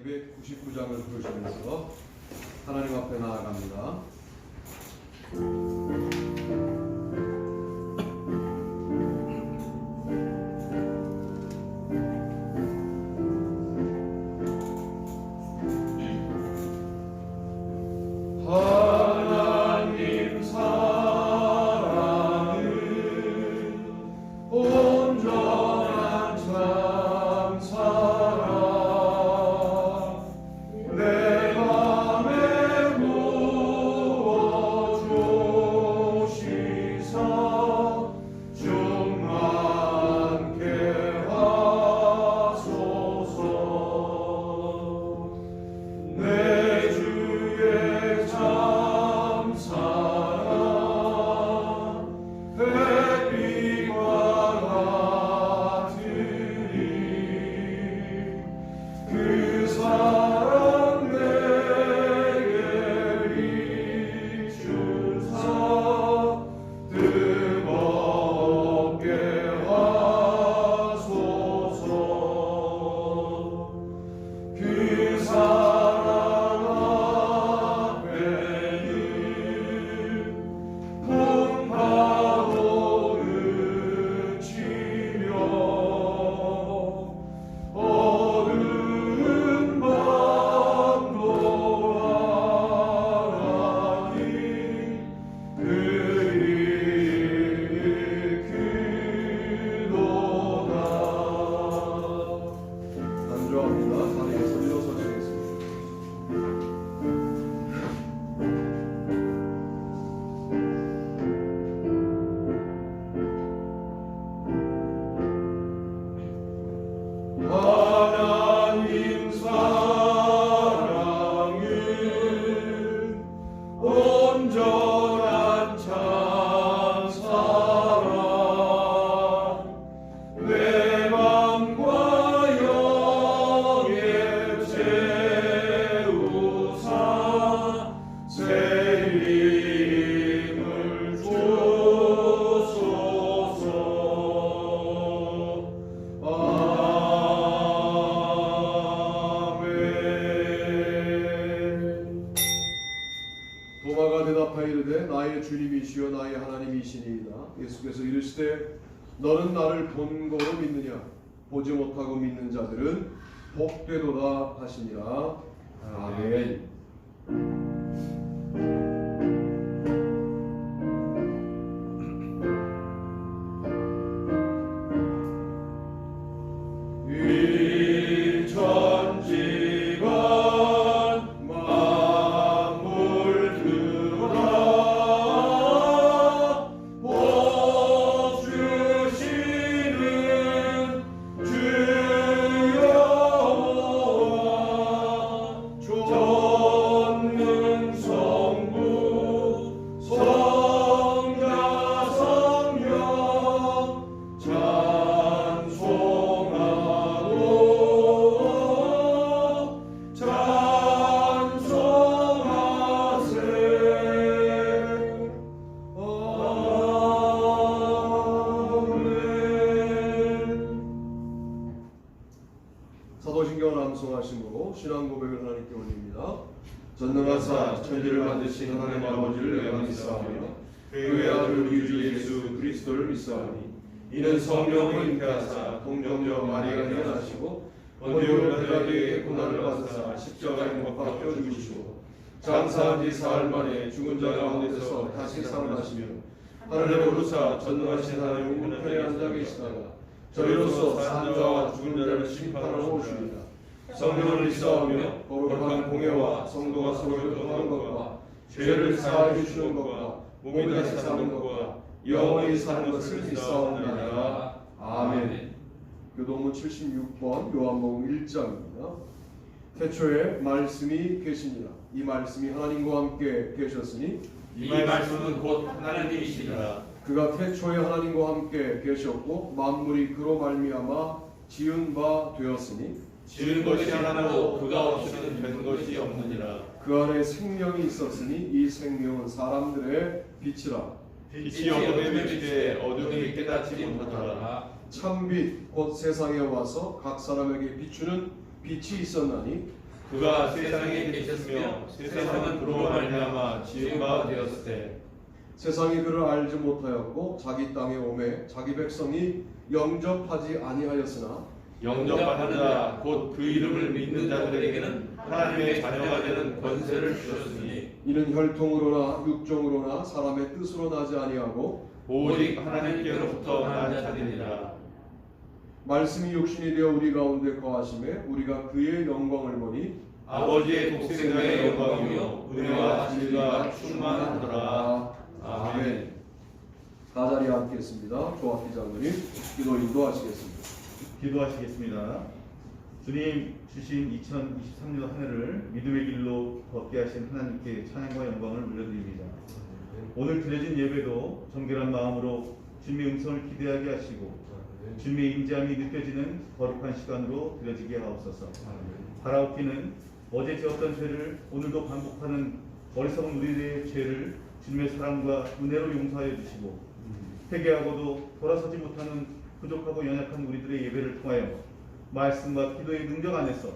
299장을 부르시면서 하나님 앞에 나아갑니다. 하나님 사랑은 온전한 참 사랑 내 맘에 부어주시사 충만케 하소서. 내 주의 참 사랑 햇빛과 같으니 그 사랑 내게 비추사 뜨겁게 하소서. 그 사랑 앞에는 풍파도 그치며 어두운 밤도 하나니 그리 크도다. 간주합니다. 자리에 서리어 서시겠습니다. 하나님 사랑은 온전한 참 사랑 내 맘과 영에 채우사 새 힘을 주소서. 아멘. 도마가 대답하여 이르되 나의 주님이시여 나의 하나님이시니이다. 예수께서 이르시되 너는 나를 본고로 믿느냐? 보지 못하고 믿는 자들은 복되도다 하시니라. 아멘. 일천지간 만물들아 복 주시는 주여와 전능 성부 성자 성령 찬송하세. 아멘. 사도신경을 암송하심으로 신앙 고백을 하나님께 올립니다. 전능하사 천지를 만드신 하나님 아버지를 내가 믿사오며 그의 아들 우리 주 예수 그리스도를 믿사오니 이는 성령을 잉태하사 동정녀 마리아가 태어나시고 본디오 빌라도에게 고난을 받으사 십자가에 못 박혀 죽으시고 장사한 지 사흘 만에 죽은 자 가운데서 다시 살아나시며 하늘에 오르사 전능하신 하나님 우편에 앉아 계시다가 저희로서 산 자와 죽은 자를 심판하러 오시리라. 성령을 믿사오며 거룩한 공예와 성도가 서로 교통하는 것과 죄를 사하여 주시는 것과 몸이 다시 사는 것과 영원히 사는 것을 믿사옵나이다. 아멘. 교동문 76번 요한복음 1장입니다. 태초에 말씀이 계시니라. 이 말씀이 하나님과 함께 계셨으니 이 말씀은 곧 하나님이시니라. 그가 태초에 하나님과 함께 계셨고 만물이 그로 말미암아 지은 바 되었으니 지은 것이 하나도 그가 없이는 된 것이 없느니라. 그 안에 생명이 있었으니 이 생명은 사람들의 빛이라. 빛이 어둠에 비치되 어둠이 깨닫지 못하더라. 참빛 곧 세상에 와서 각 사람에게 비추는 빛이 있었나니 그가 세상에 계셨으며 세상은 그로 말미암아 지은 바 되었을 때 세상이 그를 알지 못하였고 자기 땅에 오매 자기 백성이 영접하지 아니하였으나 영접하는 자 곧 그 이름을 믿는 자들에게는 하나님의 자녀가 되는 권세를 주셨으니 이는 혈통으로나 육종으로나 사람의 뜻으로 나지 아니하고 오직 하나님께로부터 난 자들이라. 말씀이 육신이 되어 우리 가운데 거하심에 우리가 그의 영광을 보니 아버지의 독생자의 영광이요 은혜와 진리가 충만하더라. 아멘. 다 자리에 앉겠습니다. 조학기 장로님 기도 인도하시겠습니다. 기도하시겠습니다. 주님 주신 2023년 한 해를 믿음의 길로 걷게 하신 하나님께 찬양과 영광을 올려드립니다. 오늘 드려진 예배도 정결한 마음으로 주님의 음성을 기대하게 하시고 주님의 임재함이 느껴지는 거룩한 시간으로 드려지게 하옵소서. 바라옵기는 어제 지었던 죄를 오늘도 반복하는 어리석은 우리의 죄를 주님의 사랑과 은혜로 용서하여 주시고 회개하고도 돌아서지 못하는 부족하고 연약한 우리들의 예배를 통하여 말씀과 기도의 능력 안에서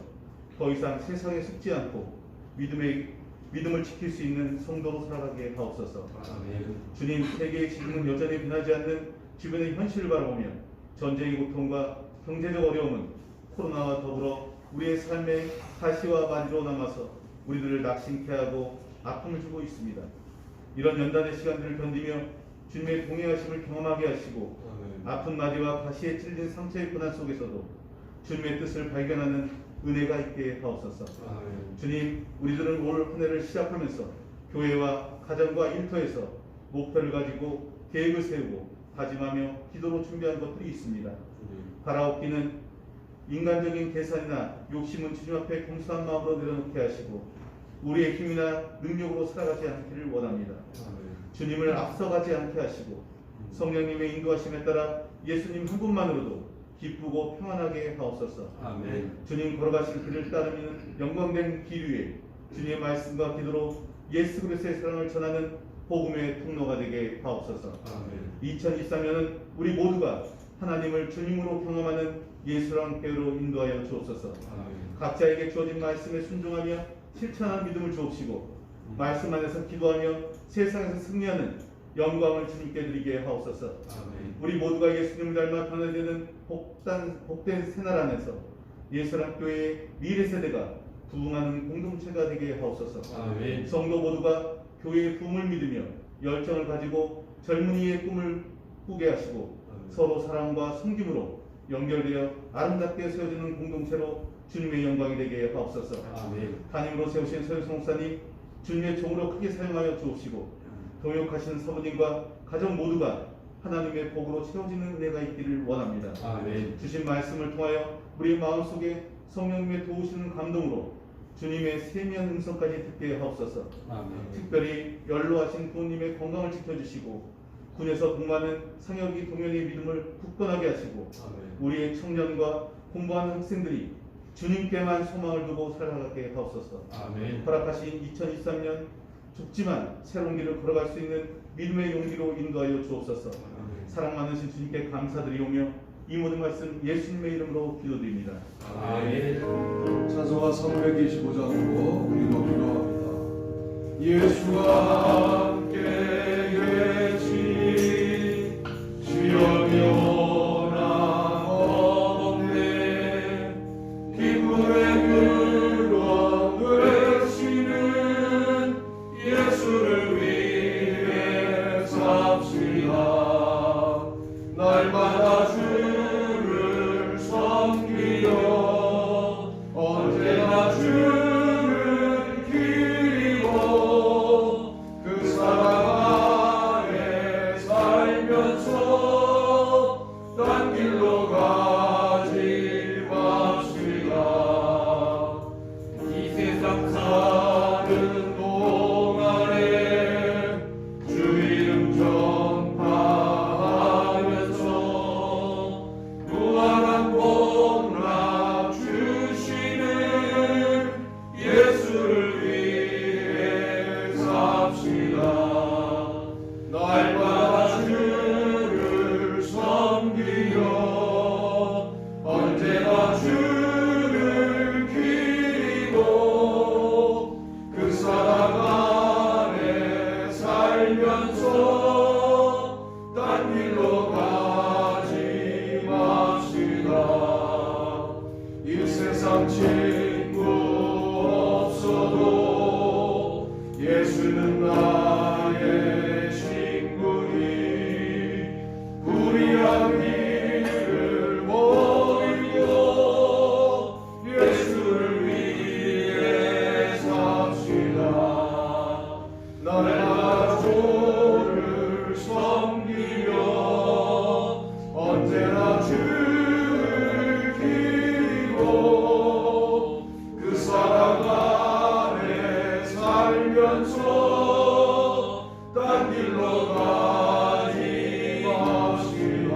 더 이상 세상에 속지 않고 믿음을 지킬 수 있는 성도로 살아가게 하옵소서. 주님, 세계의 지금은 여전히 변하지 않는 주변의 현실을 바라보며 전쟁의 고통과 경제적 어려움은 코로나와 더불어 우리의 삶의 가시와 마디로 남아서 우리들을 낙심케 하고 아픔을 주고 있습니다. 이런 연단의 시간들을 견디며 주님의 동행하심을 경험하게 하시고 아픈 마디와 가시에 찔린 상처의 고난 속에서도 주님의 뜻을 발견하는 은혜가 있게 하옵소서. 주님, 우리들은 올 한 해를 시작하면서 교회와 가정과 일터에서 목표를 가지고 계획을 세우고 다짐하며 기도로 준비한 것들이 있습니다. 바라옵기는 인간적인 계산이나 욕심은 주님 앞에 공손한 마음으로 내려놓게 하시고 우리의 힘이나 능력으로 살아가지 않기를 원합니다. 주님을 앞서가지 않게 하시고 성령님의 인도하심에 따라 예수님 한 분만으로도 기쁘고 평안하게 하옵소서. 주님 걸어가신 길을 따르는 영광된 길 위에 주님의 말씀과 기도로 예수 그리스도의 사랑을 전하는 복음의 통로가 되게 하옵소서. 2023년은 우리 모두가 하나님을 주님으로 경험하는 예수랑 배우로 인도하여 주옵소서. 각자에게 주어진 말씀에 순종하며 실천하는 믿음을 주옵시고 말씀 안에서 기도하며 세상에서 승리하는 영광을 주님께 드리게 하옵소서. 우리 모두가 예수님을 닮아 변화되는 복된 새날 안에서 예수랑 교회의 미래 세대가 부흥하는 공동체가 되게 하옵소서. 성도 모두가 교회의 부흥을 믿으며 열정을 가지고 젊은이의 꿈을 꾸게 하시고 서로 사랑과 섬김으로 연결되어 아름답게 세워지는 공동체로 주님의 영광이 되게 하옵소서. 담임으로 세우신 서유성 목사님 주님의 종으로 크게 사용하여 주옵시고 동역하시는 사모님과 가정 모두가 하나님의 복으로 채워지는 은혜가 있기를 원합니다. 주신 말씀을 통하여 우리 마음속에 성령님의 도우시는 감동으로 주님의 세미한 음성까지 듣게 하옵소서. 특별히 연로하신 부모님의 건강을 지켜주시고 군에서 복무하는 상혁이 동현의 믿음을 굳건하게 하시고 우리의 청년과 공부하는 학생들이 주님께만 소망을 두고 살아가게 하옵소서. 허락하신 2023년 좁지만 새로운 길을 걸어갈 수 있는 믿음의 용기로 인도하여 주옵소서. 사랑 많으신 주님께 감사드리오며 이 모든 말씀 예수님의 이름으로 기도드립니다. 찬송가 325장으로 우리도 기도합니다. 예수와 함께 계시 주여 변함 없네 기쁨의 근원 되시는 예수를 위해 삽시다. 날마다 주를 섬기며 언제나 주를 기리고 그 사랑 안에 친구 없어도 예수는 나의 친구니 불의한 길을 버리고 예수를 위해 삽시다. 날마다 주를 섬기며 언제나 주를 기리고 그 사랑 안에 살면서 딴 길로 가지 맙시다.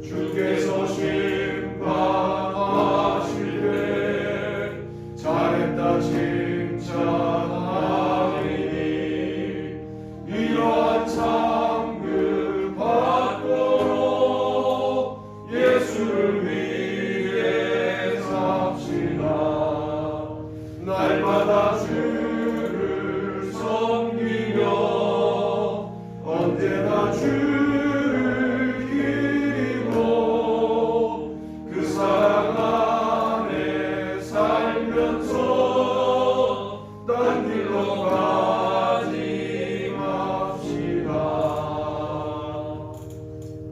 주께서 심판하실 때 잘했다 칭찬하리니 이러한 상급 받도록 예수를 위해 삽시다. 날마다 주를 섬기며 언제나 주를 기리고 그 사랑 안에 살면서 딴 길로 가지 맙시다.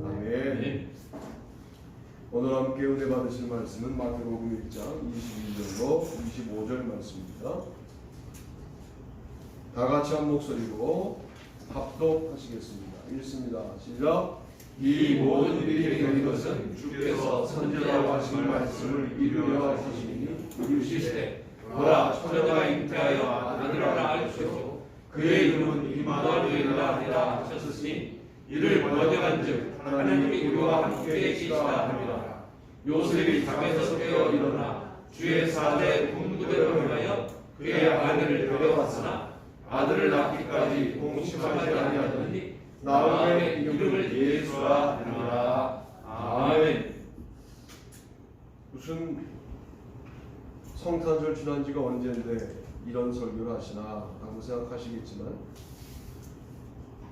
아멘. 오늘 함께 은혜 받으실 말씀은 마태복음 1장 21절로 25절 말씀입니다. 다 같이 한 목소리로 합독하시겠습니다. 읽습니다. 시작. 이 모든 일이 된 것은 주께서 선지자로 하신 말씀을 이루려 하시니 이르시되 보라 처녀가 잉태하여 아들을 낳을지어도 그의 이름은 임마누엘이라 하리라 하셨으니 이를 번역한즉 하나님이 우리와 함께 계시다 함이라. 요셉이 잠에서 깨어 일어나 주의 사자의 분부대로 행하여 그의 아내를 데려왔으나 아들을 낳기까지 공심하지 아니하더니 나음의 이름을 예수라 하니라. 아멘. 무슨 성탄절 지난 지가 언제인데 이런 설교를 하시나 라고 생각하시겠지만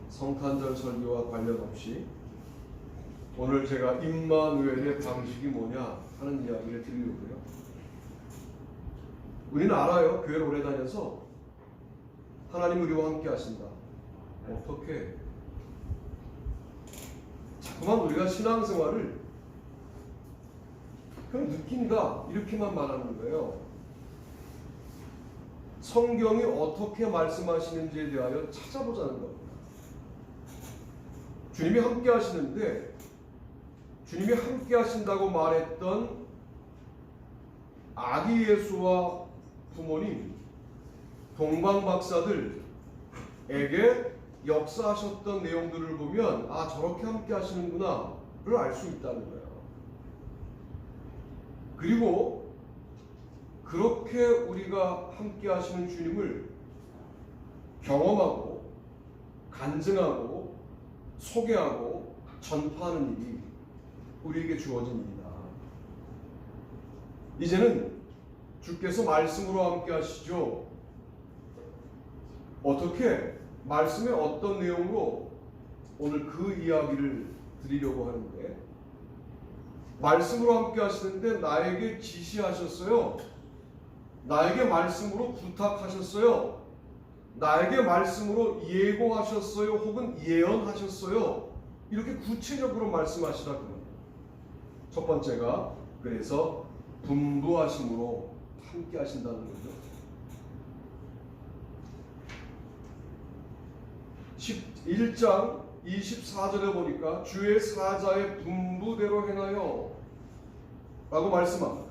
성탄절 설교와 관련 없이 오늘 제가 임마누엘의 방식이 뭐냐 하는 이야기를 드리려고요. 우리는 알아요. 교회를 오래 다녀서 하나님 우리와 함께 하신다. 어떻게? 자꾸만 우리가 신앙생활을 그냥 느낀다 이렇게만 말하는 거예요. 성경이 어떻게 말씀하시는지에 대하여 찾아보자는 겁니다. 주님이 함께 하시는데 주님이 함께 하신다고 말했던 아기 예수와 부모님 동방 박사들에게 역사하셨던 내용들을 보면 아 저렇게 함께 하시는구나를 알 수 있다는 거예요. 그리고 그렇게 우리가 함께 하시는 주님을 경험하고 간증하고 소개하고 전파하는 일이 우리에게 주어진 일이다. 이제는 주께서 말씀으로 함께 하시죠. 어떻게 말씀의 어떤 내용으로 오늘 그 이야기를 드리려고 하는데 말씀으로 함께 하시는데 나에게 지시하셨어요. 나에게 말씀으로 부탁하셨어요. 나에게 말씀으로 예고하셨어요. 혹은 예언하셨어요. 이렇게 구체적으로 말씀하시라 그럽니다. 첫 번째가 그래서 분부하심으로 함께 하신다는 거죠. 1장 24절에 보니까 주의 사자의 분부대로 행하여 라고 말씀합니다.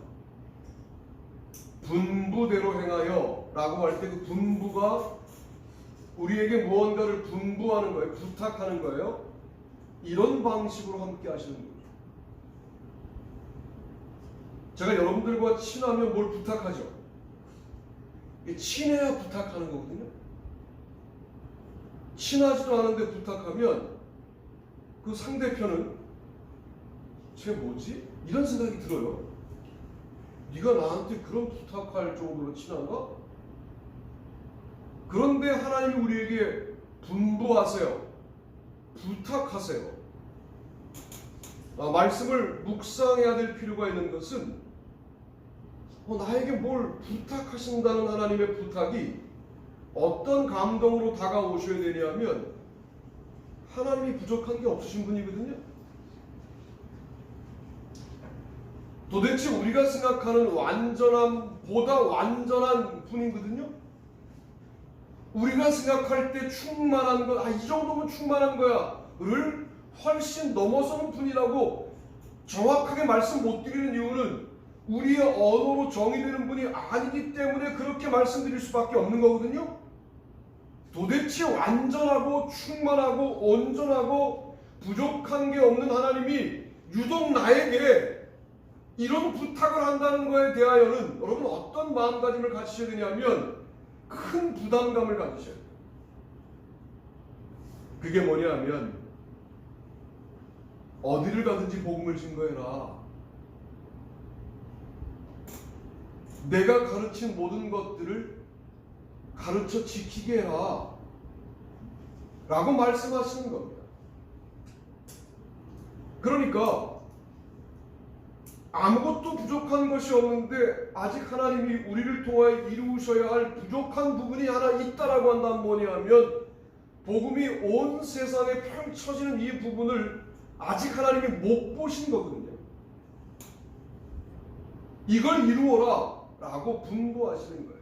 분부대로 행하여 라고 할 때 그 분부가 우리에게 무언가를 분부하는 거예요. 부탁하는 거예요. 이런 방식으로 함께 하시는 거죠. 제가 여러분들과 친하면 뭘 부탁하죠? 친해야 부탁하는 거거든요. 친하지도 않은데 부탁하면 그 상대편은 쟤 뭐지? 이런 생각이 들어요. 네가 나한테 그런 부탁할 정도로 친한가? 그런데 하나님이 우리에게 분부하세요. 부탁하세요. 말씀을 묵상해야 될 필요가 있는 것은 나에게 뭘 부탁하신다는 하나님의 부탁이 어떤 감동으로 다가오셔야 되냐면 하나님이 부족한 게 없으신 분이거든요. 도대체 우리가 생각하는 완전함보다 완전한 분이거든요. 우리가 생각할 때 충만한 것, 이 정도면 충만한 거야 를 훨씬 넘어서는 분이라고 정확하게 말씀 못 드리는 이유는 우리의 언어로 정의되는 분이 아니기 때문에 그렇게 말씀드릴 수밖에 없는 거거든요. 도대체 완전하고 충만하고 온전하고 부족한 게 없는 하나님이 유독 나에게 이런 부탁을 한다는 거에 대하여는 여러분 어떤 마음가짐을 가지셔야 되냐면 큰 부담감을 가지셔야 돼요. 그게 뭐냐면 어디를 가든지 복음을 증거해라. 내가 가르친 모든 것들을 가르쳐 지키게 해라 라고 말씀하시는 겁니다. 그러니까 아무것도 부족한 것이 없는데 아직 하나님이 우리를 통하여 이루셔야 할 부족한 부분이 하나 있다라고 한다면 뭐냐면 복음이 온 세상에 펼쳐지는 이 부분을 아직 하나님이 못 보신 거거든요. 이걸 이루어라 라고 분부하시는 거예요.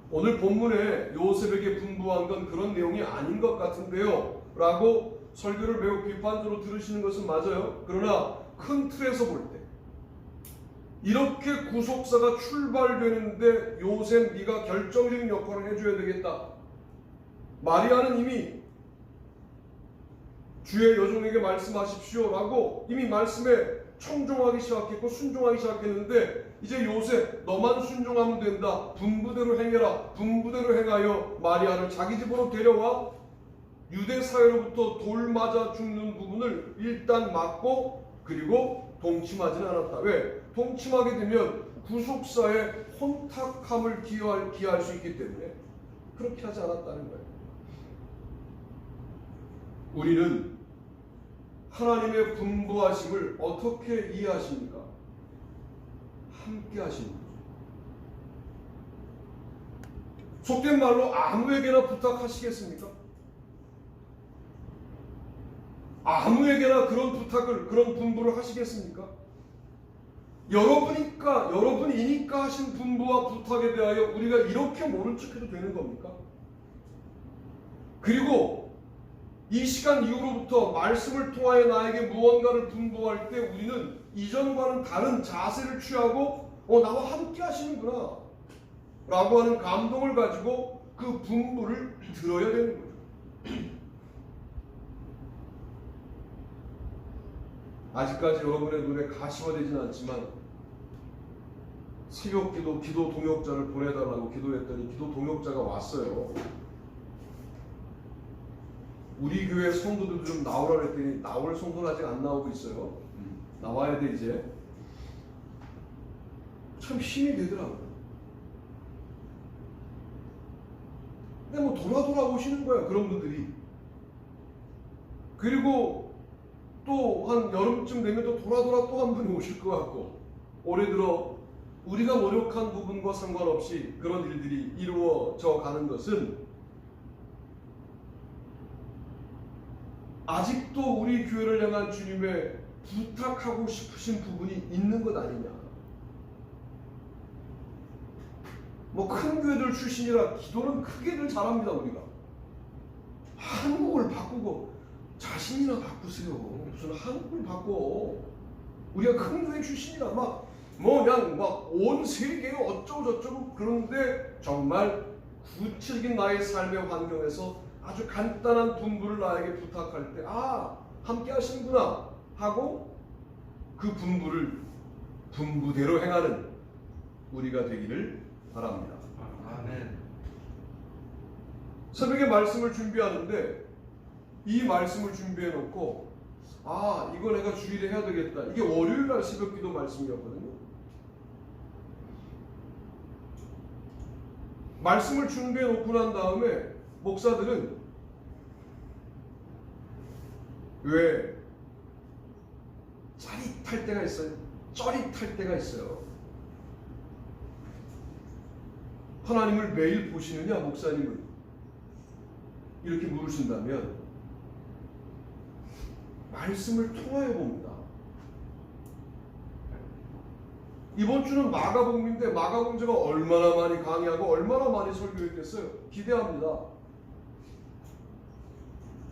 오늘 본문에 요셉에게 분부한 건 그런 내용이 아닌 것 같은데요 라고 설교를 매우 비판적으로 들으시는 것은 맞아요. 그러나 큰 틀에서 볼 때 이렇게 구속사가 출발되는데 요셉 네가 결정적인 역할을 해줘야 되겠다. 마리아는 이미 주의 여종에게 말씀하십시오 라고 이미 말씀에 청종하기 시작했고 순종하기 시작했는데 이제 요셉 너만 순종하면 된다. 분부대로 행해라. 분부대로 행하여 마리아를 자기 집으로 데려와 유대 사회로부터 돌 맞아 죽는 부분을 일단 막고 그리고 동침하지는 않았다. 왜? 동침하게 되면 구속사의 혼탁함을 기할 수 있기 때문에 그렇게 하지 않았다는 거예요. 우리는 하나님의 분부하심을 어떻게 이해하십니까? 함께 하시는 거죠. 속된 말로 아무에게나 부탁하시겠습니까? 아무에게나 그런 부탁을, 그런 분부를 하시겠습니까? 여러분이니까 하신 분부와 부탁에 대하여 우리가 이렇게 모른 척해도 되는 겁니까? 그리고 이 시간 이후로부터 말씀을 통하여 나에게 무언가를 분부할 때 우리는 이전과는 다른 자세를 취하고 나와 함께 하시는구나 라고 하는 감동을 가지고 그 분부를 들어야 되는 거죠. 아직까지 여러분의 눈에 가시화되진 않지만 새벽기도 기도 동역자를 보내달라고 기도했더니 기도 동역자가 왔어요. 우리 교회 성도들도 좀 나오라 그랬더니 나올 성도는 아직 안 나오고 있어요. 나와야 돼 이제. 참 힘이 되더라고요. 근데 뭐 돌아 오시는 거야 그런 분들이. 그리고 또 한 여름쯤 되면 또 돌아 또 한 분이 오실 것 같고 올해 들어 우리가 노력한 부분과 상관없이 그런 일들이 이루어져 가는 것은 아직도 우리 교회를 향한 주님의 부탁하고 싶으신 부분이 있는 것 아니냐. 뭐 큰 교회들 출신이라 기도는 크게들 잘합니다. 우리가 한국을 바꾸고 자신이나 바꾸세요. 무슨 한국을 바꿔. 우리가 큰 교회 출신이라 그냥 온 세계에 어쩌고 저쩌고 그런데 정말 구체적인 나의 삶의 환경에서 아주 간단한 분부를 나에게 부탁할 때 함께 하시는구나 하고 그 분부를 분부대로 행하는 우리가 되기를 바랍니다. 아멘. 새벽에 말씀을 준비하는데 이 말씀을 준비해 놓고 이거 내가 주일에 해야 되겠다. 이게 월요일날 새벽기도 말씀이었거든요. 말씀을 준비해 놓고 난 다음에 목사들은 왜 짜릿할 때가 있어요. 쩌릿할 때가 있어요. 하나님을 매일 보시느냐 목사님은? 이렇게 물으신다면 말씀을 통하여 봅니다. 이번 주는 마가복음인데 마가복음 제가 얼마나 많이 강의하고 얼마나 많이 설교했겠어요? 기대합니다.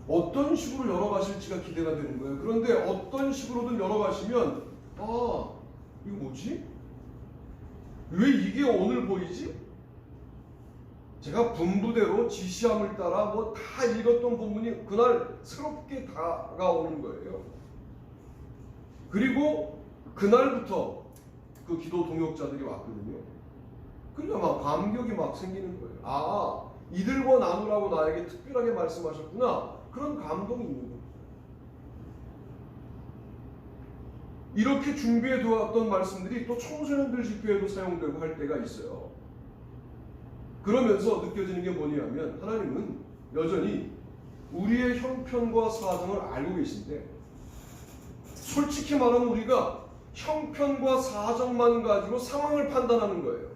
어떤 식으로 열어가실지가 기대가 되는 거예요. 그런데 어떤 식으로든 열어가시면 아 이거 뭐지? 왜 이게 오늘 보이지? 제가 분부대로 지시함을 따라 뭐 다 읽었던 본문이 그날 새롭게 다가오는 거예요. 그리고 그날부터 그 기도 동역자들이 왔거든요. 그러니까 막 감격이 막 생기는 거예요. 아, 이들과 나누라고 나에게 특별하게 말씀하셨구나. 그런 감동이 있는 거예요. 이렇게 준비해 두었던 말씀들이 또 청소년들 집회에도 사용되고 할 때가 있어요. 그러면서 느껴지는 게 뭐냐면 하나님은 여전히 우리의 형편과 사정을 알고 계신데 솔직히 말하면 우리가 형편과 사정만 가지고 상황을 판단하는 거예요.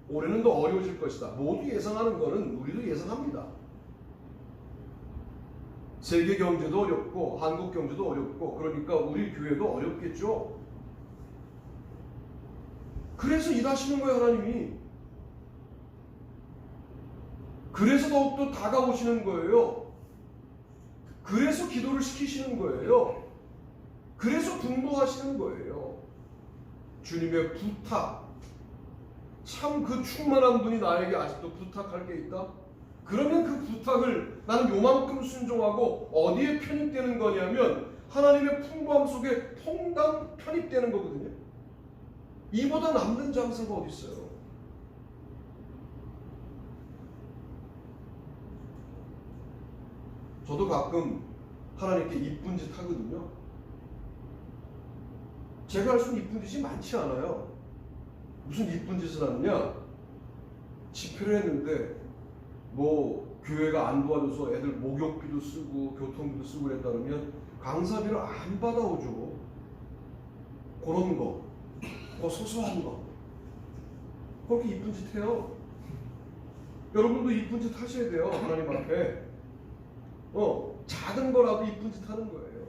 올해는 더 어려워질 것이다. 모두 예상하는 거는 우리도 예상합니다. 세계 경제도 어렵고 한국 경제도 어렵고 그러니까 우리 교회도 어렵겠죠. 그래서 일하시는 거예요, 하나님이. 그래서 더욱더 다가오시는 거예요. 그래서 기도를 시키시는 거예요. 그래서 분부하시는 거예요. 주님의 부탁. 참 그 충만한 분이 나에게 아직도 부탁할 게 있다? 그러면 그 부탁을 나는 요만큼 순종하고 어디에 편입되는 거냐면 하나님의 풍부함 속에 퐁당 편입되는 거거든요. 이보다 남는 장사가 어디 있어요? 저도 가끔 하나님께 이쁜 짓 하거든요. 제가 할 수 있는 이쁜 짓이 많지 않아요. 무슨 이쁜 짓을 하느냐? 집회를 했는데 뭐 교회가 안 도와줘서 애들 목욕비도 쓰고 교통비도 쓰고 그랬다 그러면 강사비를 안 받아오죠. 그런 거, 그 소소한 거. 그렇게 이쁜 짓 해요. 여러분도 이쁜 짓 하셔야 돼요. 하나님 앞에. 작은 거라도 이쁜 짓 하는 거예요.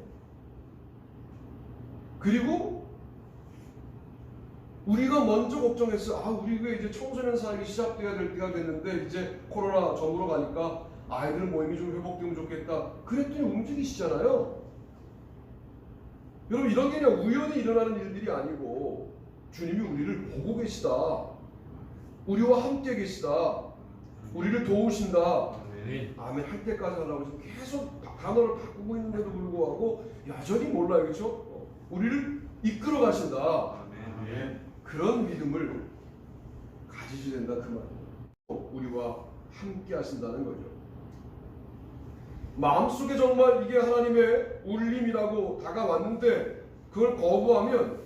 그리고 우리가 먼저 걱정했어요. 아, 우리 교회 이제 청소년 사역이 시작돼야 될 때가 됐는데 이제 코로나 전으로 가니까 아이들 모임이 좀 회복되면 좋겠다. 그랬더니 움직이시잖아요. 여러분 이런 게 그냥 우연히 일어나는 일들이 아니고 주님이 우리를 보고 계시다. 우리와 함께 계시다. 우리를 도우신다. 아멘 할 때까지 하라고 지금 계속 단어를 바꾸고 있는데도 불구하고 여전히 몰라요. 그렇죠? 우리를 이끌어 가신다. 아멘. 그런 믿음을 가지셔야 된다 그 말이에요. 우리와 함께 하신다는 거죠. 마음속에 정말 이게 하나님의 울림이라고 다가왔는데 그걸 거부하면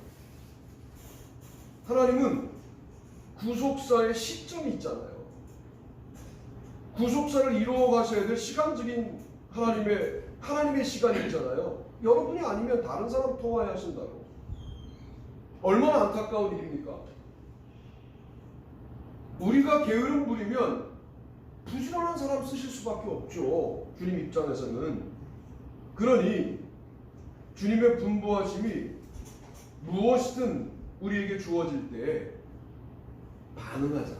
하나님은 구속사의 시점이 있잖아요. 구속사를 이루어 가셔야 될 시간적인 하나님의 시간이 있잖아요. 여러분이 아니면 다른 사람 통하여 하신다고. 얼마나 안타까운 일입니까? 우리가 게으름 부리면 부지런한 사람 쓰실 수밖에 없죠. 주님 입장에서는. 그러니 주님의 분부하심이 무엇이든 우리에게 주어질 때 반응하자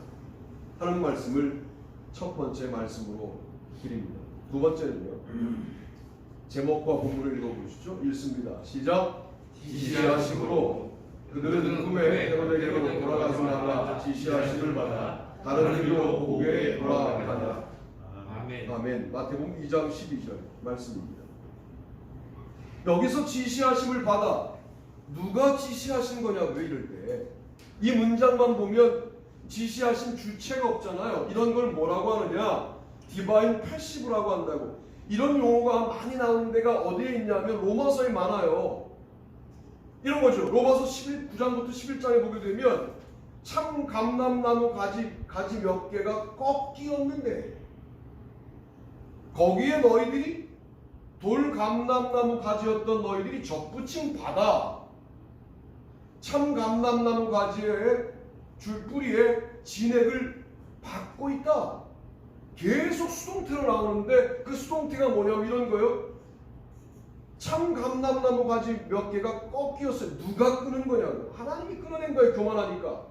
하는 말씀을 첫 번째 말씀으로 드립니다. 두 번째는요. 제목과 본문을 읽어보시죠. 읽습니다. 시작. 지시하심으로 그들은 꿈에 헤로데게로 돌아가서 나가 지시하심을 받아 다른 길로 고개에 돌아가니라. 아멘. 아멘. 마태복음 2장 12절 말씀입니다. 여기서 지시하심을 받아 누가 지시하신 거냐고요 이럴 때. 이 문장만 보면 지시하신 주체가 없잖아요. 이런 걸 뭐라고 하느냐? 디바인 패시브라고 한다고. 이런 용어가 많이 나오는 데가 어디에 있냐면 로마서에 많아요. 이런 거죠. 로마서 9장부터 11장에 보게 되면 참 감람나무 가지 몇 개가 꺾이었는데 거기에 너희들이 돌 감람나무 가지였던 너희들이 접붙임 받아 참 감람나무 가지의 줄 뿌리에 진액을 받고 있다. 계속 수동태로 나오는데 그 수동태가 뭐냐면 이런 거예요. 참감람나무 가지 몇 개가 꺾이었어요. 누가 끊은 거냐고요. 하나님이 끊어낸 거예요. 교만하니까.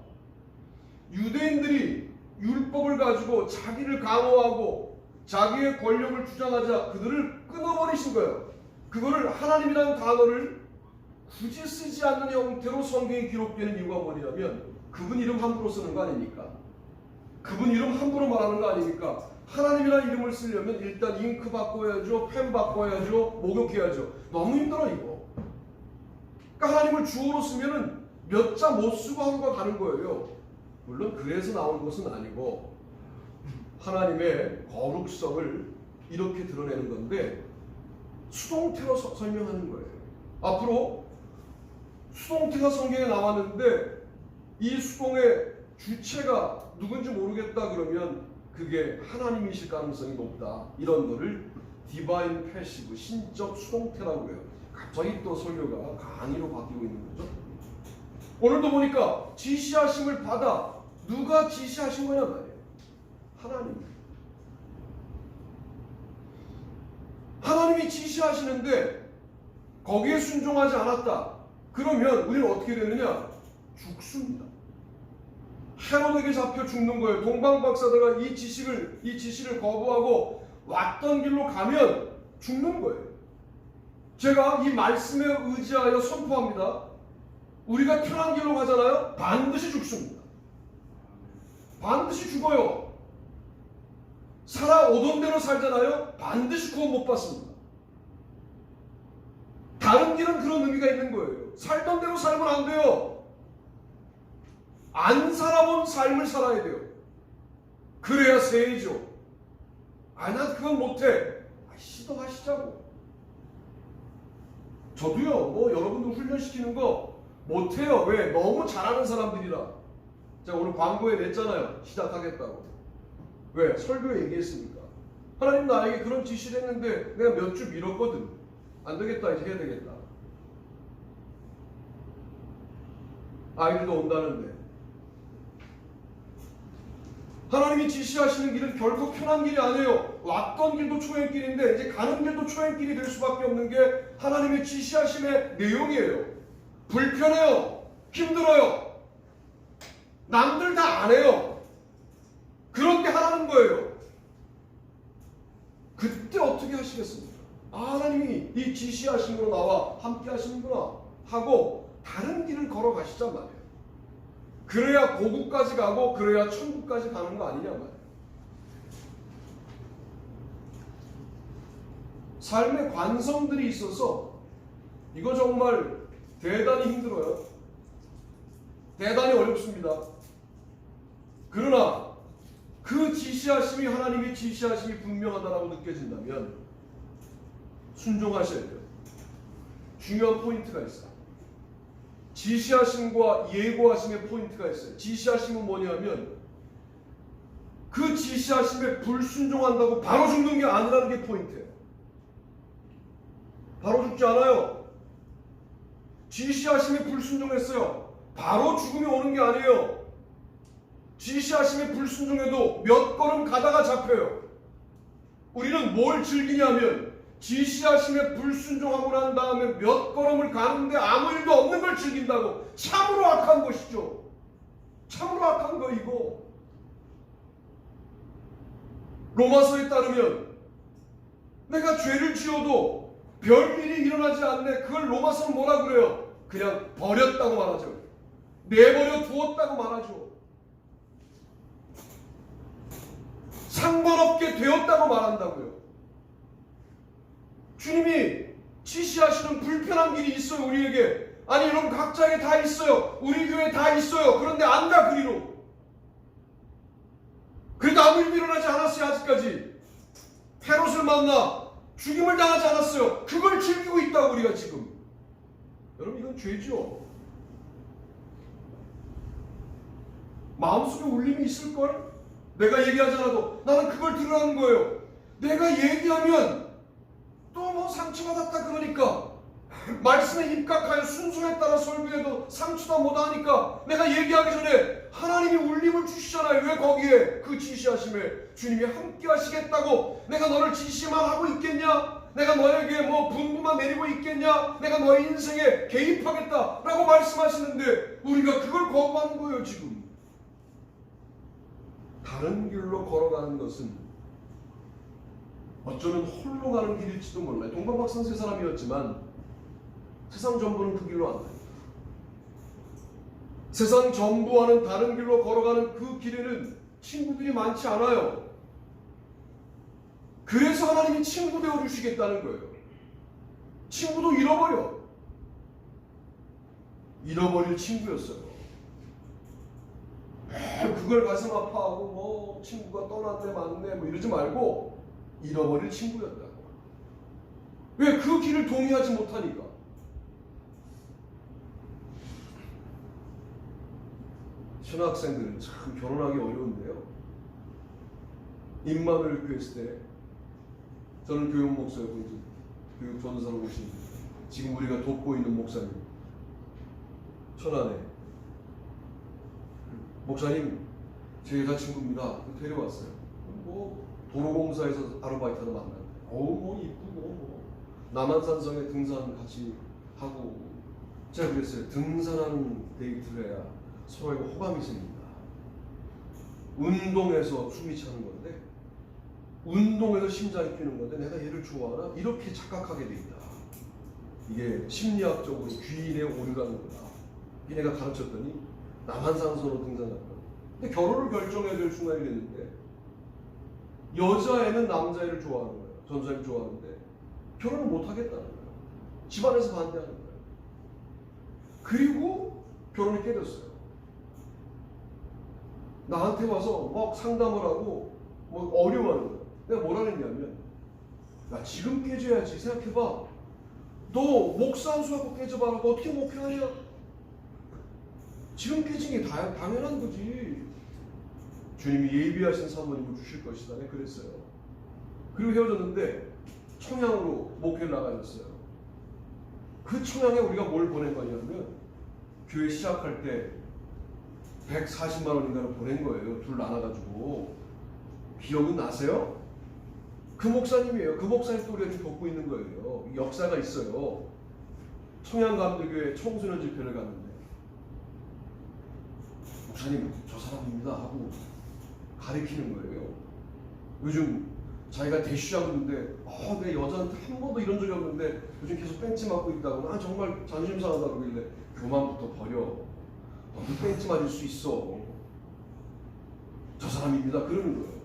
유대인들이 율법을 가지고 자기를 강호하고 자기의 권력을 주장하자 그들을 끊어버리신 거예요. 그거를 하나님이라는 단어를 굳이 쓰지 않는 형태로 성경에 기록되는 이유가 뭐냐면 그분 이름 함부로 쓰는 거 아닙니까? 그분 이름 함부로 말하는 거 아닙니까? 하나님이라는 이름을 쓰려면 일단 잉크 바꿔야죠, 펜 바꿔야죠, 목욕해야죠. 너무 힘들어 이거. 그러니까 하나님을 주어로 쓰면은 몇 자 못 쓰고 하루가 가는 거예요. 물론 그래서 나온 것은 아니고 하나님의 거룩성을 이렇게 드러내는 건데 수동태로 설명하는 거예요. 앞으로 수동태가 성경에 나왔는데 이 수동의 주체가 누군지 모르겠다 그러면 그게 하나님이실 가능성이 높다. 이런 거를 디바인 패시브, 신적 수동태라고 해요. 갑자기 또 설교가 강의로 바뀌고 있는 거죠. 오늘도 보니까 지시하심을 받아 누가 지시하신 거냐 말이에요. 하나님. 하나님이 지시하시는데 거기에 순종하지 않았다. 그러면 우리는 어떻게 되느냐? 죽습니다. 헤롯에게 잡혀 죽는 거예요. 동방박사다가 이 지시를 거부하고 왔던 길로 가면 죽는 거예요. 제가 이 말씀에 의지하여 선포합니다. 우리가 편한 길로 가잖아요. 반드시 죽습니다. 반드시 죽어요. 살아오던 대로 살잖아요. 반드시 구원 못 받습니다. 다른 길은 그런 의미가 있는 거예요. 살던 대로 살면 안 돼요. 안 살아본 삶을 살아야 돼요. 그래야 세이죠. 난 그건 못해. 시도하시자고. 저도요. 여러분들 훈련시키는 거 못해요. 왜? 너무 잘하는 사람들이라. 제가 오늘 광고에 냈잖아요. 시작하겠다고. 왜? 설교에 얘기했으니까. 하나님 나에게 그런 지시를 했는데 내가 몇 주 미뤘거든. 안 되겠다. 이제 해야 되겠다. 아이들도 온다는데. 하나님이 지시하시는 길은 결국 편한 길이 아니에요. 왔던 길도 초행길인데 이제 가는 길도 초행길이 될 수밖에 없는 게 하나님의 지시하심의 내용이에요. 불편해요. 힘들어요. 남들 다 안 해요. 그런데 하라는 거예요. 그때 어떻게 하시겠습니까? 하나님이 이 지시하심으로 나와 함께 하시는구나 하고 다른 길을 걸어가시단 말이에요. 그래야 고국까지 가고 그래야 천국까지 가는 거 아니냐 말이에요. 삶의 관성들이 있어서 이거 정말 대단히 힘들어요. 대단히 어렵습니다. 그러나 그 지시하심이 하나님의 지시하심이 분명하다라고 느껴진다면 순종하셔야 돼요. 중요한 포인트가 있어요. 지시하심과 예고하심의 포인트가 있어요. 지시하심은 뭐냐면 그 지시하심에 불순종한다고 바로 죽는 게 아니라는 게 포인트예요. 바로 죽지 않아요. 지시하심에 불순종했어요. 바로 죽음이 오는 게 아니에요. 지시하심에 불순종해도 몇 걸음 가다가 잡혀요. 우리는 뭘 즐기냐면 지시하심에 불순종하고 난 다음에 몇 걸음을 가는데 아무 일도 없는 걸 즐긴다고. 참으로 악한 것이죠. 참으로 악한 거 이거. 로마서에 따르면 내가 죄를 지어도 별일이 일어나지 않네. 그걸 로마서는 뭐라 그래요? 그냥 버렸다고 말하죠. 내버려 두었다고 말하죠. 상관없게 되었다고 말한다고요. 주님이 지시하시는 불편한 길이 있어요. 우리에게. 아니 여러분 각자에게 다 있어요. 우리 교회에 다 있어요. 그런데 안 가 그리로. 그래도 아무 일도 일어나지 않았어요. 아직까지. 헤롯을 만나 죽임을 당하지 않았어요. 그걸 즐기고 있다고 우리가 지금. 여러분 이건 죄죠. 마음속에 울림이 있을걸? 내가 얘기하지 않아도 나는 그걸 드러나는 거예요. 내가 얘기하면 또 뭐 상처받았다 그러니까 말씀에 입각하여 순종에 따라 설교해도 상추도 못하니까 내가 얘기하기 전에 하나님이 울림을 주시잖아요. 왜 거기에 그 지시하심에 주님이 함께 하시겠다고 내가 너를 지시만 하고 있겠냐? 내가 너에게 뭐 분부만 내리고 있겠냐? 내가 너의 인생에 개입하겠다라고 말씀하시는데 우리가 그걸 거부하는 거예요. 지금 다른 길로 걸어가는 것은 어쩌면 홀로 가는 길일지도 몰라요. 동방박산 세 사람이었지만 세상 전부는 그 길로 안 가요. 세상 전부와는 다른 길로 걸어가는 그 길에는 친구들이 많지 않아요. 그래서 하나님이 친구 되어주시겠다는 거예요. 친구도 잃어버려. 잃어버릴 친구였어요. 그걸 가슴 아파하고 뭐 친구가 떠났네 맞네 뭐 이러지 말고 잃어버릴 친구였다고. 왜? 그 길을 동의하지 못하니까. 신학생들은 참 결혼하기 어려운데요. 임마누엘 교회 있을 때 저는 교육 목사였고 이제 교육 전도사로 오신 지금 우리가 돕고 있는 목사님 천안에 목사님 제 여자친구입니다. 데려왔어요. 뭐 도로공사에서 아르바이트하다 만났는데 뭐 이쁘고 뭐 남한산성에 등산 같이 하고 제가 그랬어요. 등산하는 데이트를 해야 서로에게 호감이 생깁니다. 운동에서 숨이 차는 건데 운동에서 심장이 뛰는 건데 내가 얘를 좋아하나? 이렇게 착각하게 돼 있다. 이게 심리학적으로 귀인의 오류라는 거다. 이 내가 가르쳤더니 남한산성으로 등산할 거야. 근데 결혼을 결정해야 될 순간이 됐는데 여자애는 남자애를 좋아하는 거예요. 전사를 좋아하는데 결혼을 못 하겠다는 거예요. 집안에서 반대하는 거예요. 그리고 결혼이 깨졌어요. 나한테 와서 막 상담을 하고 뭐 어려워하는 거예요. 내가 뭐라 그랬냐면 야 지금 깨져야지. 생각해봐. 너 목사 한 수하고 깨져봐라고 어떻게 목회하냐? 지금 깨진 게 당연한 거지. 주님이 예비하신 사모님을 주실 것이다. 네, 그랬어요. 그리고 헤어졌는데 청양으로 목회를 나가셨어요. 그 청양에 우리가 뭘 보낸 거냐면 교회 시작할 때 140만 원인가를 보낸 거예요. 둘 나눠가지고. 기억은 나세요? 그 목사님이에요. 그 목사님 또 우리가 지금 돕고 있는 거예요. 역사가 있어요. 청양감리교회 청소년 집회를 갔는데 목사님 저 사람입니다 하고 가리키는 거예요. 요즘 자기가 대쉬하는데 내 여자한테 한 번도 이런 적이 없는데 요즘 계속 뺀치 맞고 있다고. 난 정말 자존심 상하다고 그러길래 교만부터 버려. 너도 뺀치 맞을 수 있어. 저 사람입니다. 그러는 거예요.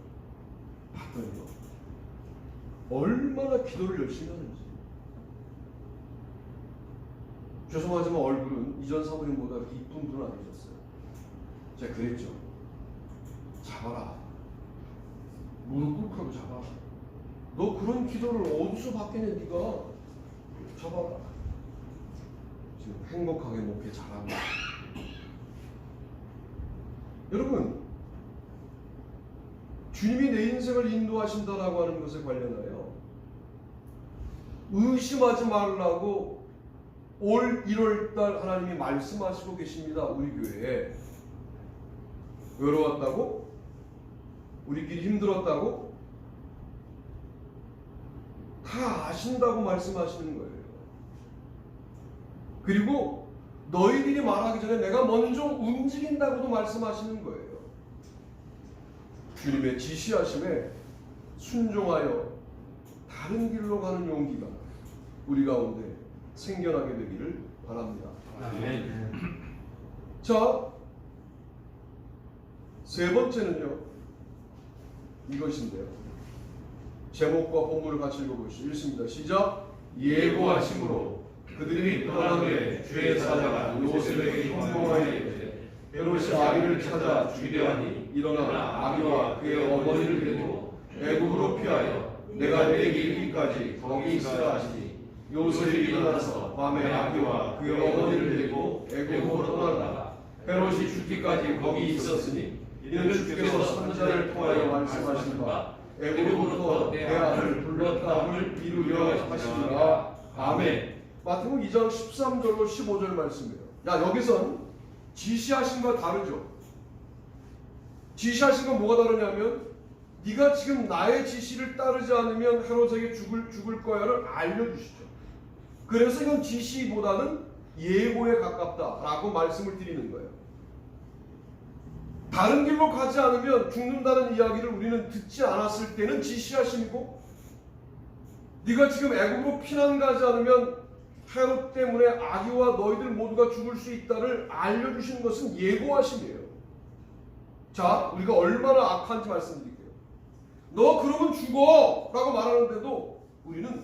봤더니요. 얼마나 기도를 열심히 하는지. 죄송하지만 얼굴은 이전 사모님보다 그렇게 이쁜 분은 아니셨어요. 제가 그랬죠. 잡아라. 무릎 꿇고 하고 잡아라. 너 그런 기도를 어디서 받겠냐 네가. 잡아라. 지금 행복하게 목회 잘합니다. 여러분 주님이 내 인생을 인도하신다라고 하는 것에 관련하여 의심하지 말라고 올 1월달 하나님이 말씀하시고 계십니다. 우리 교회에. 외로웠다고? 우리끼리 힘들었다고? 다 아신다고 말씀하시는 거예요. 그리고 너희들이 말하기 전에 내가 먼저 움직인다고도 말씀하시는 거예요. 주님의 지시하심에 순종하여 다른 길로 가는 용기가 우리 가운데 생겨나게 되기를 바랍니다. 아멘. 자, 세 번째는요. 이것인데요. 제목과 본문을 같이 읽어보시죠. 읽습니다. 시작. 예고하심으로 그들이 떠난 후에 주의 사자가 요셉에게 형통하여 이르되 헤롯이 아기를 찾아 죽이려하니 일어나 아기와 그의 어머니를 데리고 애굽으로 피하여 내가 내게 이르기까지 거기 있으라 하시니 요셉이 일어나서 밤에 아기와 그의 어머니를 데리고 애굽으로 떠났다가 헤롯이 죽기까지 거기 있었으니 이는 주께서 선지자를 통하여 말씀하신 바 애굽으로부터 내 아들을 불렀다함을 이루려 하시니라. 아멘. 마태복음 2장 13절로 15절 말씀이에요. 야, 여기선 지시하신 거 다르죠. 지시하신 건 뭐가 다르냐면 네가 지금 나의 지시를 따르지 않으면 헤롯에게 죽을 거야를 알려주시죠. 그래서 이건 지시보다는 예고에 가깝다라고 말씀을 드리는 거예요. 다른 길로 가지 않으면 죽는다는 이야기를 우리는 듣지 않았을 때는 지시하심이고, 네가 지금 애굽으로 피난 가지 않으면 헤롯 때문에 아기와 너희들 모두가 죽을 수 있다를 알려주시는 것은 예고하심이에요. 자, 우리가 얼마나 악한지 말씀드릴게요. 너 그러면 죽어 라고 말하는데도 우리는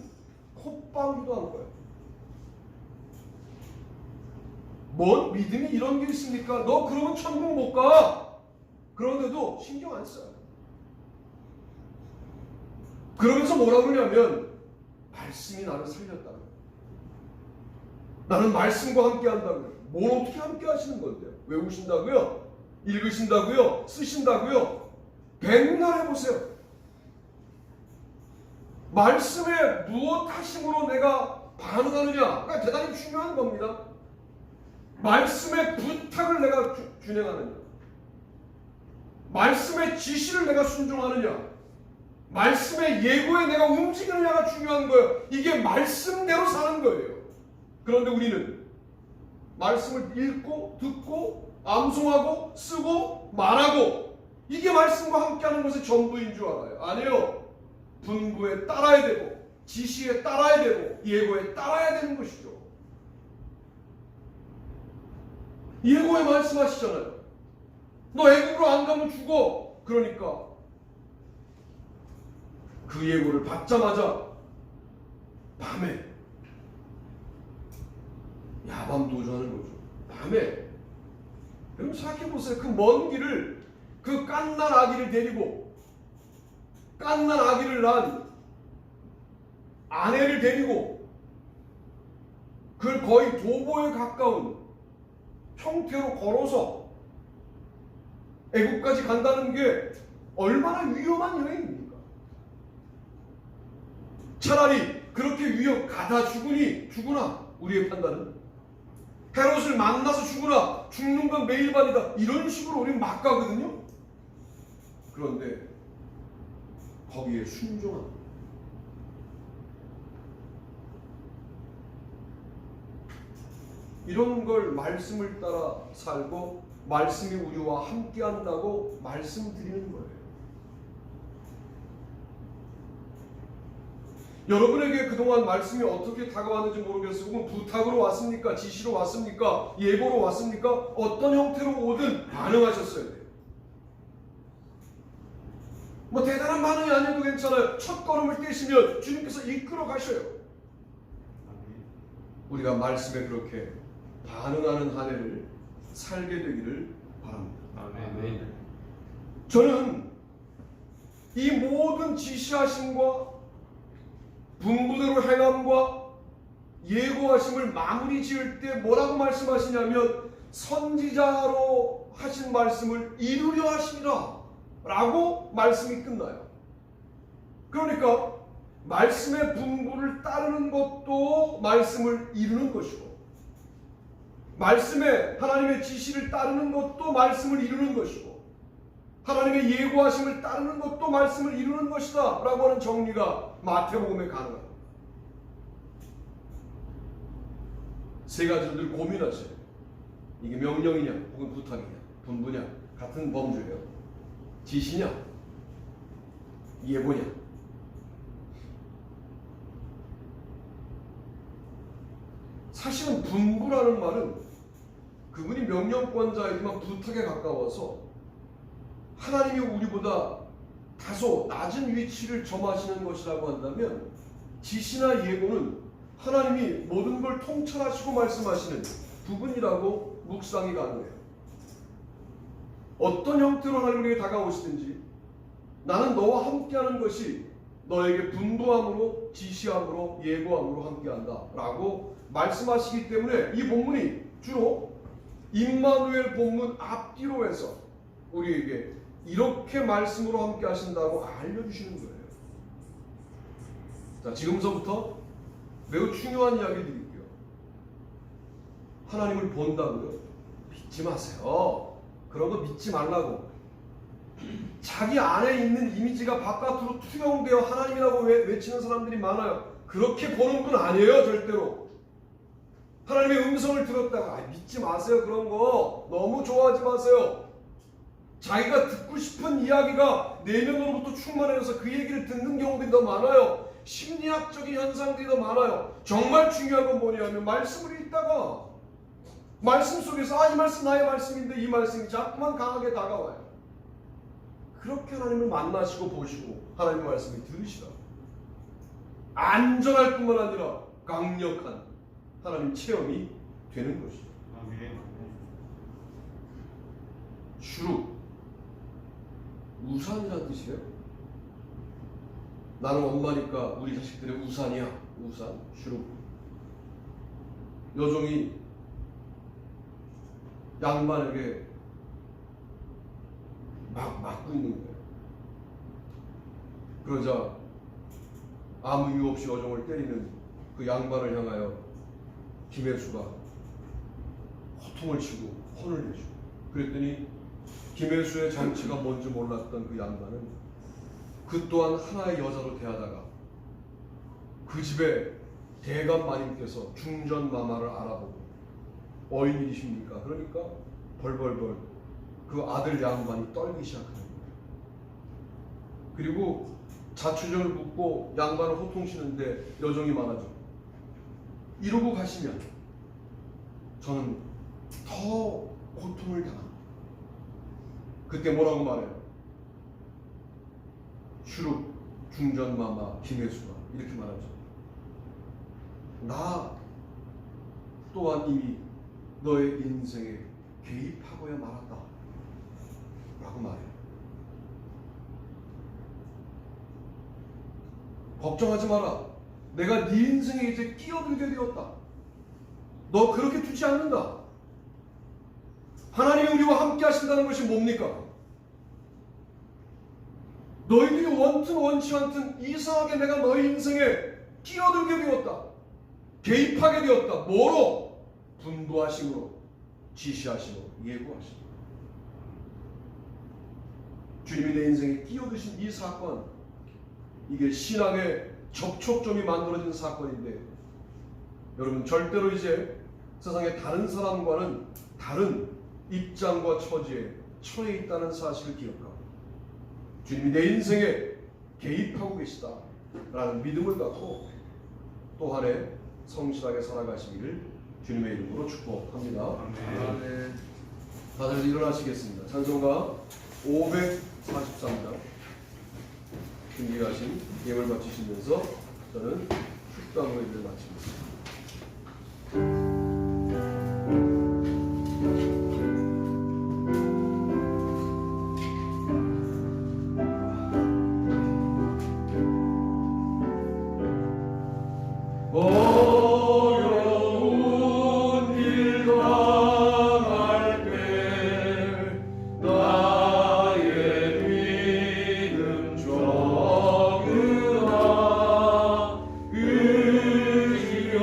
콧방귀도 한 거예요. 뭔 믿음이 이런 게 있습니까? 너 그러면 천국 못 가. 그런데도 신경 안 써요. 그러면서 뭐라 그러냐면 말씀이 나를 살렸다고. 나는 말씀과 함께 한다고요. 뭘 어떻게 함께 하시는 건데요? 외우신다고요? 읽으신다고요? 쓰신다고요? 백날 해보세요. 말씀에 무엇 하심으로 내가 반응하느냐가 대단히 중요한 겁니다. 말씀의 부탁을 내가 준행하느냐, 말씀의 지시를 내가 순종하느냐, 말씀의 예고에 내가 움직이느냐가 중요한 거예요. 이게 말씀대로 사는 거예요. 그런데 우리는 말씀을 읽고 듣고 암송하고 쓰고 말하고 이게 말씀과 함께하는 것이 전부인 줄 알아요. 아니요. 분부에 따라야 되고 지시에 따라야 되고 예고에 따라야 되는 것이죠. 예고에 말씀하시잖아요. 너 애굽으로 안 가면 죽어. 그러니까 그 예고를 받자마자 밤에 야밤도주하는 거죠. 밤에. 여러분 생각해보세요. 그 먼 길을, 그 깐난 아기를 데리고, 깐난 아기를 낳은 아내를 데리고, 그걸 거의 도보에 가까운 형태로 걸어서 애국까지 간다는 게 얼마나 위험한 여행입니까? 차라리 그렇게 가다 죽으나 우리의 판단은 헤롯을 만나서 죽으나 죽는 건 매일반이다 이런 식으로 우리는 막 가거든요. 그런데 거기에 순종한, 이런 걸 말씀을 따라 살고 말씀이 우리와 함께 한다고 말씀드리는 거예요. 여러분에게 그동안 말씀이 어떻게 다가왔는지 모르겠어요. 혹은 부탁으로 왔습니까? 지시로 왔습니까? 예고로 왔습니까? 어떤 형태로 오든 반응하셨어야 돼요. 뭐 대단한 반응이 아니어도 괜찮아요. 첫 걸음을 떼시면 주님께서 이끌어 가셔요. 우리가 말씀에 그렇게 반응하는 한 해를 살게 되기를 바랍니다. 아멘. 저는 이 모든 지시하심과 분부대로 행함과 예고하심을 마무리 지을 때 뭐라고 말씀하시냐면 선지자로 하신 말씀을 이루려 하시리라 라고 말씀이 끝나요. 그러니까 말씀의 분부를 따르는 것도 말씀을 이루는 것이고, 말씀에 하나님의 지시를 따르는 것도 말씀을 이루는 것이고, 하나님의 예고하심을 따르는 것도 말씀을 이루는 것이다 라고 하는 정리가 마태복음에 가능합니다. 세 가지를 늘 고민하세요. 이게 명령이냐 혹은 부탁이냐, 분부냐, 같은 범주예요. 지시냐, 예고냐. 사실은 분부라는 말은 그분이 명령권자이지만 부탁에 가까워서 하나님이 우리보다 다소 낮은 위치를 점하시는 것이라고 한다면, 지시나 예고는 하나님이 모든 걸 통찰하시고 말씀하시는 부분이라고 묵상이 가능해요. 어떤 형태로 하나님에게 다가오시든지 나는 너와 함께하는 것이 너에게 분부함으로, 지시함으로, 예고함으로 함께한다 라고 말씀하시기 때문에 이 본문이 주로 임마누엘 본문 앞뒤로 해서 우리에게 이렇게 말씀으로 함께 하신다고 알려주시는 거예요. 자, 지금서부터 매우 중요한 이야기 드릴게요. 하나님을 본다고요? 믿지 마세요. 그런 거 믿지 말라고. 자기 안에 있는 이미지가 바깥으로 투영되어 하나님이라고 외치는 사람들이 많아요. 그렇게 보는 분 아니에요, 절대로. 하나님의 음성을 들었다가 믿지 마세요. 그런 거 너무 좋아하지 마세요. 자기가 듣고 싶은 이야기가 내면으로부터 충만해서 그 얘기를 듣는 경우들이 더 많아요. 심리학적인 현상들이 더 많아요. 정말 중요한 건 뭐냐면 말씀을 읽다가 말씀 속에서 이 말씀 나의 말씀인데 이 말씀이 자꾸만 강하게 다가와요. 그렇게 하나님을 만나시고 보시고 하나님의 말씀을 들으시라. 안전할 뿐만 아니라 강력한 하나님 체험이 되는 것이죠. 아멘. 슈룩, 우산이라는 뜻이에요. 나는 엄마니까 우리 자식들의 우산이야. 우산, 슈룩. 여종이 양반에게 막 맞고 있는 거예요. 그러자 아무 이유 없이 여종을 때리는 그 양반을 향하여 김혜수가 호통을 치고 혼을 내죠. 그랬더니 김혜수의 정치가 뭔지 몰랐던 그 양반은 그 또한 하나의 여자로 대하다가 그 집에 대감 마님께서 중전마마를 알아보고 어인일이십니까? 그러니까 벌벌벌 그 아들 양반이 떨기 시작하는 거예요. 그리고 자초정을 묻고 양반을 호통치는데 여종이 말하죠. 이러고 가시면 저는 더 고통을 당합니다. 그때 뭐라고 말해요? 슈룩 중전마마 김혜수가 이렇게 말하죠. 나 또한 이미 너의 인생에 개입하고야 말았다 라고 말해요. 걱정하지 마라. 내가 네 인생에 이제 끼어들게 되었다. 너 그렇게 두지 않는다. 하나님이 우리와 함께 하신다는 것이 뭡니까? 너희들이 원튼 원치 않든 이상하게 내가 너희 인생에 끼어들게 되었다. 개입하게 되었다. 뭐로? 분부하심으로, 지시하심으로, 예고하심으로. 주님이 내 인생에 끼어드신 이 사건, 이게 신앙의 접촉점이 만들어진 사건인데 여러분 절대로 이제 세상의 다른 사람과는 다른 입장과 처지에 처해 있다는 사실을 기억하고 주님이 내 인생에 개입하고 계시다라는 믿음을 갖고 또 한 해 성실하게 살아가시기를 주님의 이름으로 축복합니다. 아멘. 다들 일어나시겠습니다. 찬송가 543장 준비하신 예물 마치시면서 저는 축도하고 예배를 마치겠습니다. 어려운 일 당할 때 나의 믿음 적으나 의지여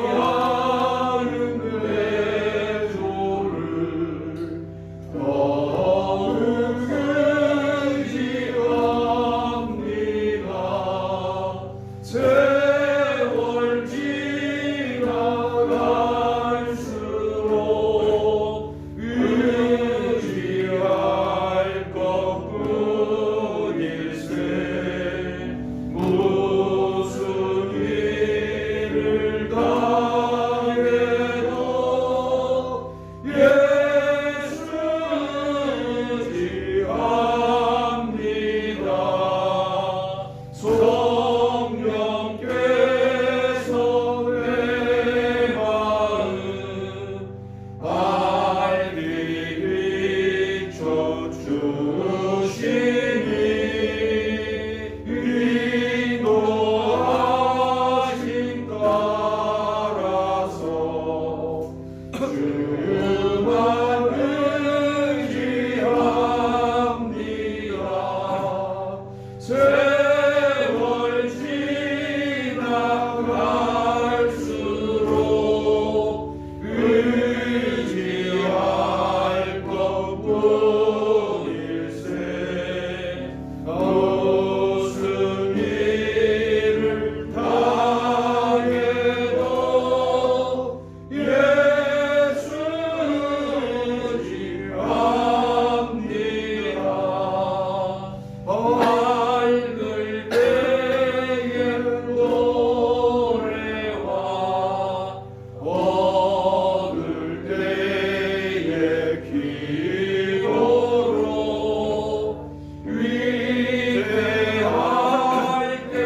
위대할 때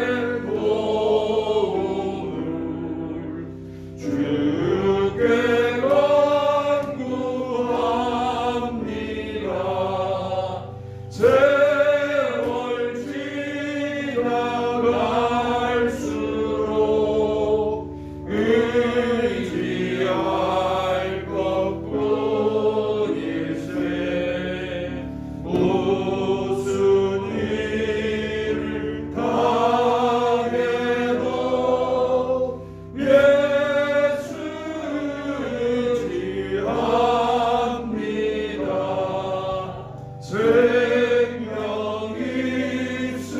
도움을 주께 간구합니다. 세월 지나갈수록 의지할 것뿐일세. 무슨 일을 당해도 예수 의지합니다. 생명 있을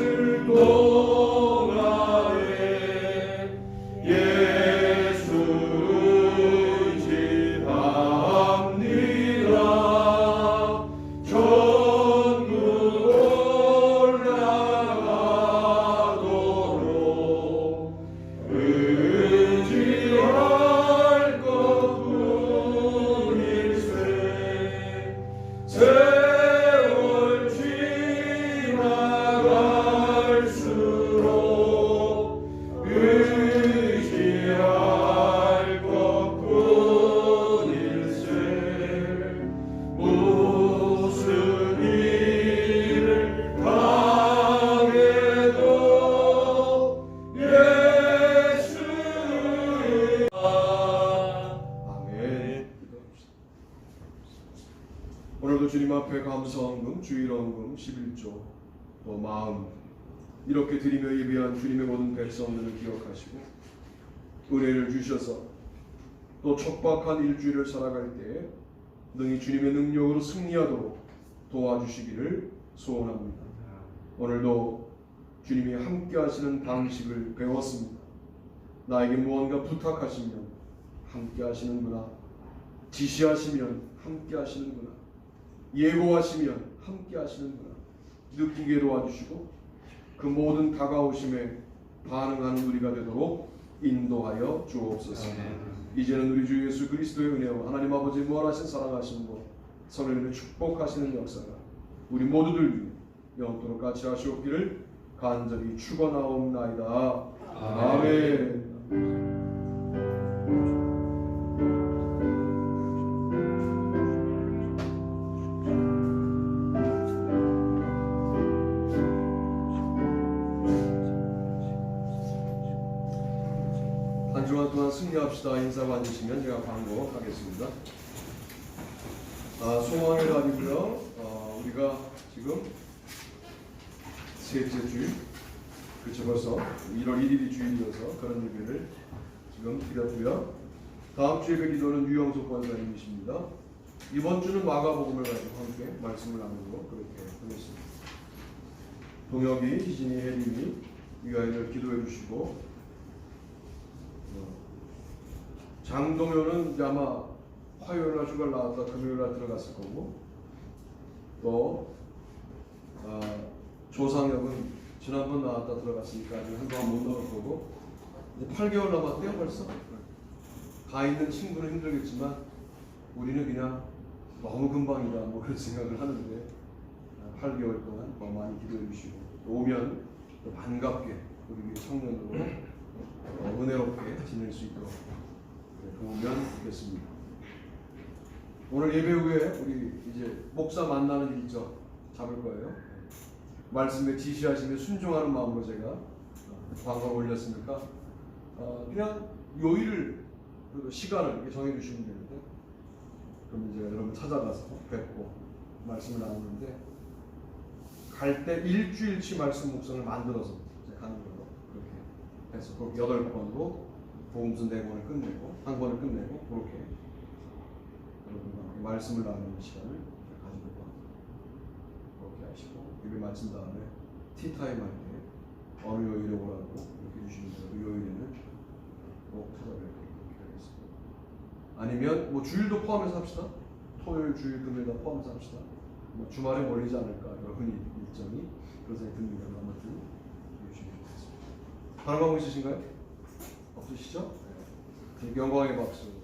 동안에 예수 의지합니다. 천국 올라가도록 의지할 것뿐일세. 세월 지나갈수록 의지할 것뿐일세. 무슨 일을 당해도 예수 아멘. 오늘도 주님 앞에 감사헌금, 주일헌금, 11조, 또 마음 이렇게 드리며 예배한 주님의 모든 백성들을 기억하시고 은혜를 주셔서 또 촉박한 일주일을 살아갈 때 능히 주님의 능력으로 승리하도록 도와주시기를 소원합니다. 오늘도 주님이 함께 하시는 방식을 배웠습니다. 나에게 무언가 부탁하시면 함께 하시는구나. 지시하시면 함께 하시는구나. 예고하시면 함께 하시는구나. 느끼게 도와주시고 그 모든 다가오심에 반응하는 우리가 되도록 인도하여 주옵소서. 이제는 우리 주 예수 그리스도의 은혜와 하나님 아버지의 무한하신 사랑하심과 성령님의 축복하시는 역사가 우리 모두들 위해 영원토록 같이 하시옵기를 간절히 축원하옵나이다. 아멘. 한 주간 동안 승리합시다. 인사 받으시면 제가 광고하겠습니다. 소망의 날이고요. 우리가 지금 셋째 주일, 그쵸, 벌써 1월 1일이 주일이어서 그런 예배를 지금 드렸고요. 다음 주 예배 기도는 유영석 권사님이십니다. 이번 주는 마가복음을 가지고 함께 말씀을 나누고 그렇게 하겠습니다. 동혁이, 희진이, 혜림이 이 아이들 기도해 주시고, 장동효는 이제 아마 화요일날 휴가를 나왔다 금요일날 들어갔을 거고, 또 조상혁은 지난번 나왔다 들어갔으니까 아직 한동안 못 나올 거고, 이제 8개월 남았대요 벌써. 가 있는 친구는 힘들겠지만 우리는 그냥 너무 금방이다 뭐 그런 생각을 하는데 8개월 동안 많이 기도해 주시고, 또 오면 또 반갑게 우리 청년으로 은혜롭게 지낼 수 있도록 도우면 좋겠습니다. 오늘 예배 후에 우리 이제 목사 만나는 일정 잡을 거예요. 말씀에 지시하시면 순종하는 마음으로 제가 광고를 올렸으니까 그냥 요일을 시간을 이렇게 정해주시면 되는데, 그럼 이제 여러분 찾아가서 뵙고 말씀을 나누는데, 갈 때 일주일치 말씀 묵상을 만들어서 가는 걸로 그렇게 해서 그렇게 8번으로 복음서 4권을 끝내고 1권을 끝내고 그렇게 여러분과 말씀을 나누는 시간을 가지고 그렇게 하시고, 예배 마친 다음에 티타임 할 때 어느 요일에 오라고 이렇게 주시면 그 요일에는 꼭 찾아뵙도록 하겠습니다. 아니면 뭐 주일도 포함해서 합시다. 토요일, 주일, 금요일 다 포함해서 합시다. 뭐 주말에 몰리지 않을까 여러 일정이 그런 생각이 듭니다. 아무튼 주시면 좋겠습니다. 다른 방법 있으신가요? 없으시죠? 네. 영광의 박수.